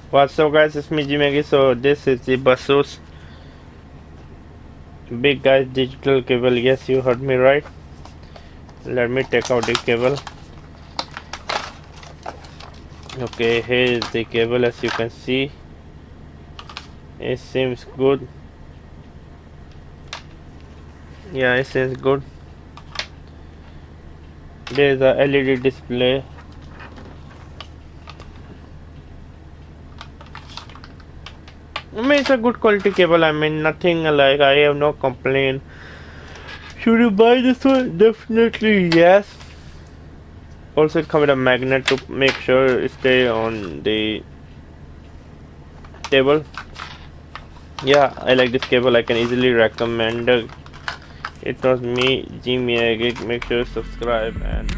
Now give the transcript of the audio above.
What's up guys, it's me Jimmy. So this is the Baseus Big Eye digital cable. Yes, you heard me right. Let me take out the cable. Okay, here is the cable. As you can see, it seems good. Yeah, it seems good. There is a LED display. I mean, it's a good quality cable. I mean, nothing like, I have no complaint. Should you buy this one? Definitely yes. Also, it comes with a magnet to make sure it stay on the table. Yeah, I like this cable. I can easily recommend it. Was me, Jimmy Geek. Make sure to subscribe and